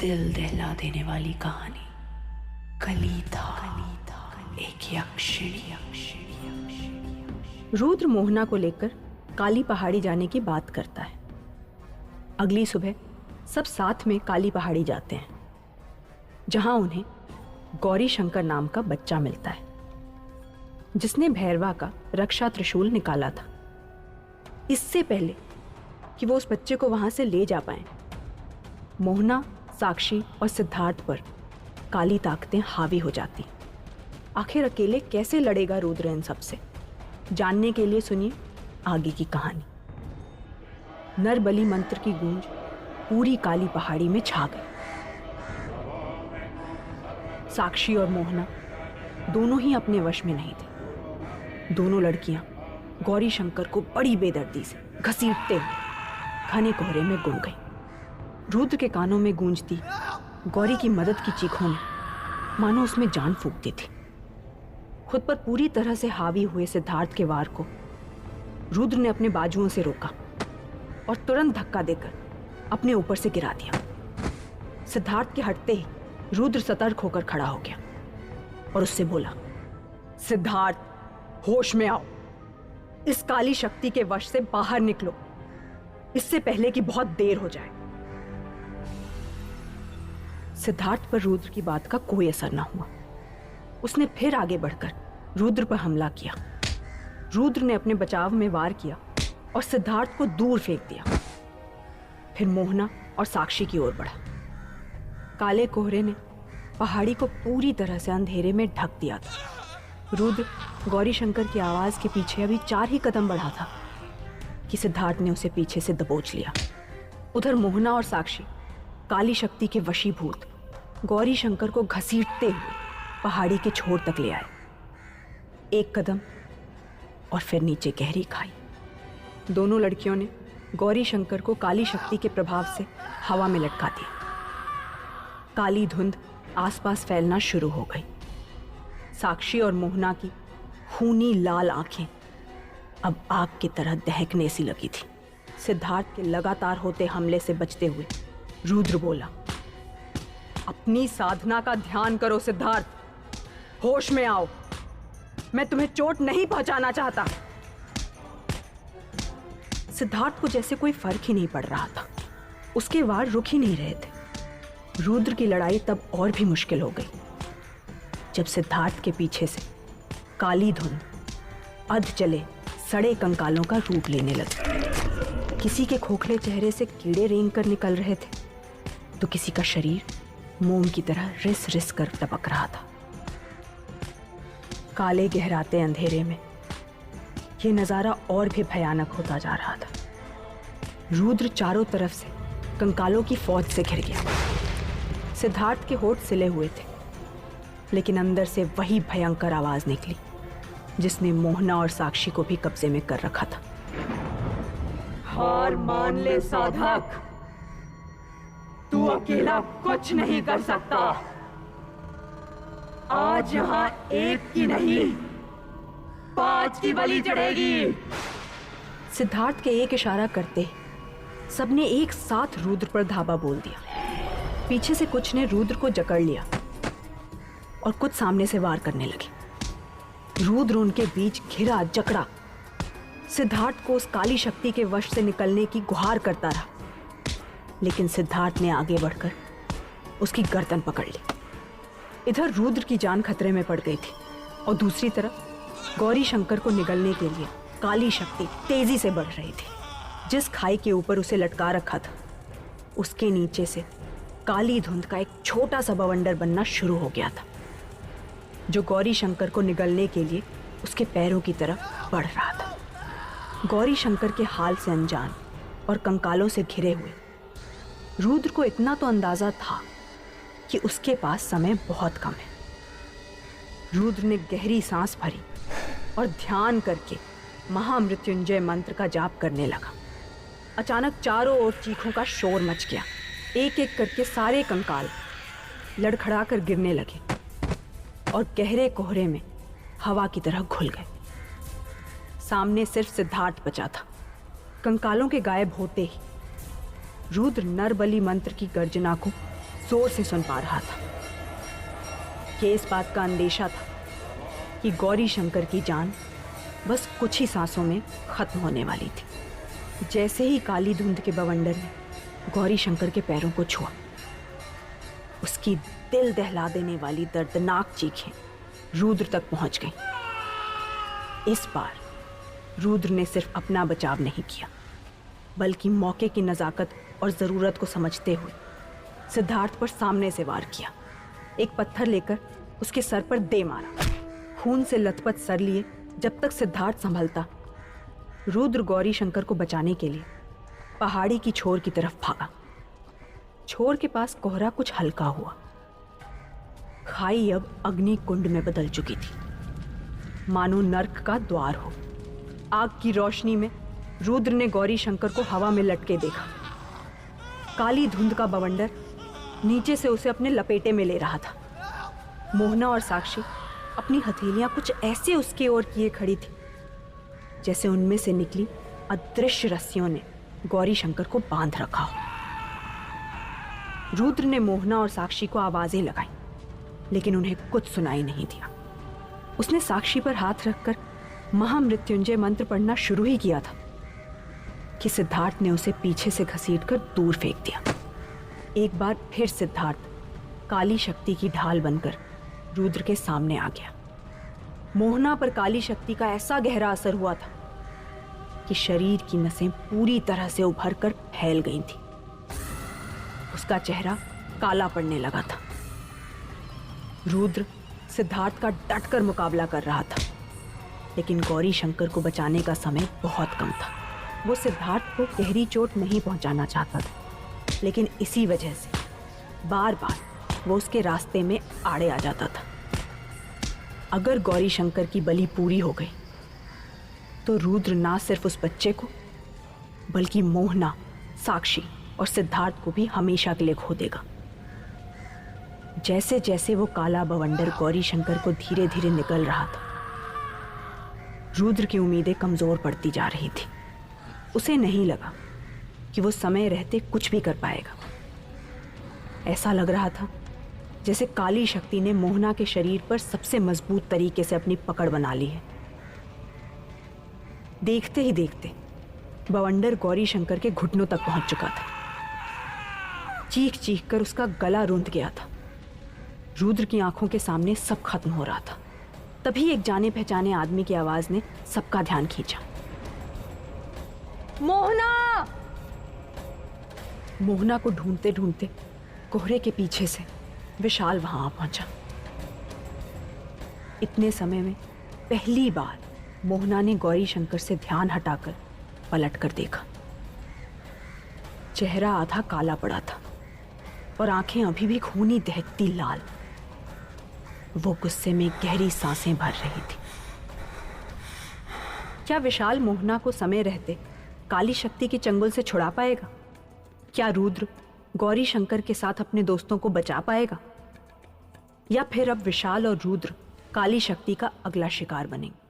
दिल दहला देने वाली कहानी। कली था एक यक्षिणी। रुद्र मोहना को लेकर काली पहाड़ी जाने की बात करता है। अगली सुबह सब साथ में काली पहाड़ी जाते हैं, जहां उन्हें गौरी शंकर नाम का बच्चा मिलता है, जिसने भैरवा का रक्षा त्रिशूल निकाला था। इससे पहले कि वो उस बच्चे को वहां से ले जा पाए, मोहना, साक्षी और सिद्धार्थ पर काली ताकतें हावी हो जाती। आखिर अकेले कैसे लड़ेगा रुद्र इन सबसे? जानने के लिए सुनिए आगे की कहानी। नरबली मंत्र की गूंज पूरी काली पहाड़ी में छा गई। साक्षी और मोहना दोनों ही अपने वश में नहीं थे। दोनों लड़कियां गौरी शंकर को बड़ी बेदर्दी से घसीटते हुए घने कोहरे में गुम गई। रुद्र के कानों में गूंजती गौरी की मदद की चीखों ने मानो उसमें जान फूंक दी थी। खुद पर पूरी तरह से हावी हुए सिद्धार्थ के वार को रुद्र ने अपने बाजुओं से रोका और तुरंत धक्का देकर अपने ऊपर से गिरा दिया। सिद्धार्थ के हटते ही रुद्र सतर्क होकर खड़ा हो गया और उससे बोला, सिद्धार्थ, होश में आओ। इस काली शक्ति के वश से बाहर निकलो, इससे पहले कि बहुत देर हो जाए। सिद्धार्थ पर रुद्र की बात का कोई असर न हुआ। उसने फिर आगे बढ़कर रुद्र पर हमला किया। रुद्र ने अपने बचाव में वार किया और सिद्धार्थ को दूर फेंक दिया। फिर मोहना और साक्षी की ओर बढ़ा। काले कोहरे ने पहाड़ी को पूरी तरह से अंधेरे में ढक दिया था। रुद्र गौरी शंकर की आवाज के पीछे अभी 4 ही कदम बढ़ा था कि सिद्धार्थ ने उसे पीछे से दबोच लिया। उधर मोहना और साक्षी काली शक्ति के वशीभूत गौरी शंकर को घसीटते हुए पहाड़ी के छोर तक ले आए। एक कदम और फिर नीचे गहरी खाई। दोनों लड़कियों ने गौरी शंकर को काली शक्ति के प्रभाव से हवा में लटका दिया। काली धुंध आसपास फैलना शुरू हो गई। साक्षी और मोहना की खूनी लाल आंखें अब आग की तरह दहकने सी लगी थी। सिद्धार्थ के लगातार होते हमले से बचते हुए रुद्र बोला, अपनी साधना का ध्यान करो सिद्धार्थ, होश में आओ। मैं तुम्हें चोट नहीं पहुंचाना चाहता। सिद्धार्थ को जैसे कोई फर्क ही नहीं पड़ रहा था। उसके वार रुक ही नहीं रहे थे। रुद्र की लड़ाई तब और भी मुश्किल हो गई जब सिद्धार्थ के पीछे से काली धुंध अध चले सड़े कंकालों का रूप लेने लगी। किसी के खोखले चेहरे से कीड़े रेंग कर निकल रहे थे, तो किसी का शरीर मोम की तरह रिस रिस कर टपक रहा था। काले गहराते अंधेरे में यह नजारा और भी भयानक होता जा रहा था। रुद्र चारों तरफ से कंकालों की फौज से घिर गया। सिद्धार्थ के होठ सिले हुए थे, लेकिन अंदर से वही भयंकर आवाज निकली जिसने मोहना और साक्षी को भी कब्जे में कर रखा था। हार मान ले साधक, तू अकेला कुछ नहीं कर सकता। आज यहां एक की नहीं 5 की बलि चढ़ेगी। सिद्धार्थ के एक इशारा करते सबने एक साथ रुद्र पर धावा बोल दिया। पीछे से कुछ ने रुद्र को जकड़ लिया और कुछ सामने से वार करने लगे। रुद्र उनके बीच घिरा जकड़ा सिद्धार्थ को उस काली शक्ति के वश से निकलने की गुहार करता रहा, लेकिन सिद्धार्थ ने आगे बढ़कर उसकी गर्दन पकड़ ली। इधर रुद्र की जान खतरे में पड़ गई थी और दूसरी तरफ गौरी शंकर को निगलने के लिए काली शक्ति तेजी से बढ़ रही थी। जिस खाई के ऊपर उसे लटका रखा था, उसके नीचे से काली धुंध का एक छोटा सा बवंडर बनना शुरू हो गया था, जो गौरी शंकर को निगलने के लिए उसके पैरों की तरफ बढ़ रहा था। गौरी शंकर के हाल से अनजान और कंकालों से घिरे हुए रुद्र को इतना तो अंदाजा था कि उसके पास समय बहुत कम है। रुद्र ने गहरी सांस भरी और ध्यान करके महामृत्युंजय मंत्र का जाप करने लगा। अचानक चारों ओर चीखों का शोर मच गया। एक एक करके सारे कंकाल लड़खड़ा कर गिरने लगे और गहरे कोहरे में हवा की तरह घुल गए। सामने सिर्फ सिद्धार्थ बचा था। कंकालों के गायब होते ही रुद्र नरबली मंत्र की गर्जना को जोर से सुन पा रहा था। ये इस बात का अंदेशा था कि गौरी शंकर की जान बस कुछ ही सांसों में खत्म होने वाली थी। जैसे ही काली धुंध के बवंडर ने गौरी शंकर के पैरों को छुआ, उसकी दिल दहला देने वाली दर्दनाक चीखें रुद्र तक पहुंच गईं। इस बार रुद्र ने सिर्फ अपना बचाव नहीं किया, बल्कि मौके की नजाकत और जरूरत को समझते हुए सिद्धार्थ पर सामने से वार किया। एक पत्थर लेकर उसके सर पर दे मारा। खून से लथपथ सर लिए जब तक सिद्धार्थ संभलता, रुद्र गौरी शंकर को बचाने के लिए पहाड़ी की छोर की तरफ भागा। छोर के पास कोहरा कुछ हल्का हुआ। खाई अब अग्नि कुंड में बदल चुकी थी, मानो नर्क का द्वार हो। आग की रोशनी में रुद्र ने गौरी शंकर को हवा में लटके देखा। काली धुंध का बवंडर नीचे से उसे अपने लपेटे में ले रहा था। मोहना और साक्षी अपनी हथेलियां कुछ ऐसे उसके ओर किए खड़ी थी जैसे उनमें से निकली अदृश्य रस्सियों ने गौरी शंकर को बांध रखा हो। रुद्र ने मोहना और साक्षी को आवाजें लगाई, लेकिन उन्हें कुछ सुनाई नहीं दिया। उसने साक्षी पर हाथ रखकर महामृत्युंजय मंत्र पढ़ना शुरू ही किया था कि सिद्धार्थ ने उसे पीछे से घसीटकर दूर फेंक दिया। एक बार फिर सिद्धार्थ काली शक्ति की ढाल बनकर रुद्र के सामने आ गया। मोहना पर काली शक्ति का ऐसा गहरा असर हुआ था कि शरीर की नसें पूरी तरह से उभरकर फैल गई थी। उसका चेहरा काला पड़ने लगा था। रुद्र सिद्धार्थ का डटकर मुकाबला कर रहा था, लेकिन गौरी शंकर को बचाने का समय बहुत कम था। वो सिद्धार्थ को गहरी चोट नहीं पहुंचाना चाहता था, लेकिन इसी वजह से बार बार वो उसके रास्ते में आड़े आ जाता था। अगर गौरी शंकर की बलि पूरी हो गई तो रुद्र ना सिर्फ उस बच्चे को, बल्कि मोहना, साक्षी और सिद्धार्थ को भी हमेशा के लिए खो देगा। जैसे जैसे वो काला बवंडर गौरी शंकर को धीरे धीरे निकल रहा था, रुद्र की उम्मीदें कमजोर पड़ती जा रही थी। उसे नहीं लगा कि वो समय रहते कुछ भी कर पाएगा। ऐसा लग रहा था जैसे काली शक्ति ने मोहना के शरीर पर सबसे मजबूत तरीके से अपनी पकड़ बना ली है। देखते ही देखते बवंडर गौरी शंकर के घुटनों तक पहुंच चुका था। चीख चीख कर उसका गला रूंध गया था। रुद्र की आंखों के सामने सब खत्म हो रहा था। तभी एक जाने पहचाने आदमी की आवाज ने सबका ध्यान खींचा। मोहना! मोहना को ढूंढते ढूंढते कोहरे के पीछे से विशाल वहां आ पहुंचा। इतने समय में पहली बार मोहना ने गौरी शंकर से ध्यान हटाकर पलट कर देखा। चेहरा आधा काला पड़ा था और आंखें अभी भी खूनी दहकती लाल। वो गुस्से में गहरी सांसें भर रही थी। क्या विशाल मोहना को समय रहते काली शक्ति के चंगुल से छुड़ा पाएगा? क्या रुद्र गौरी शंकर के साथ अपने दोस्तों को बचा पाएगा? या फिर अब विशाल और रुद्र काली शक्ति का अगला शिकार बनेंगे?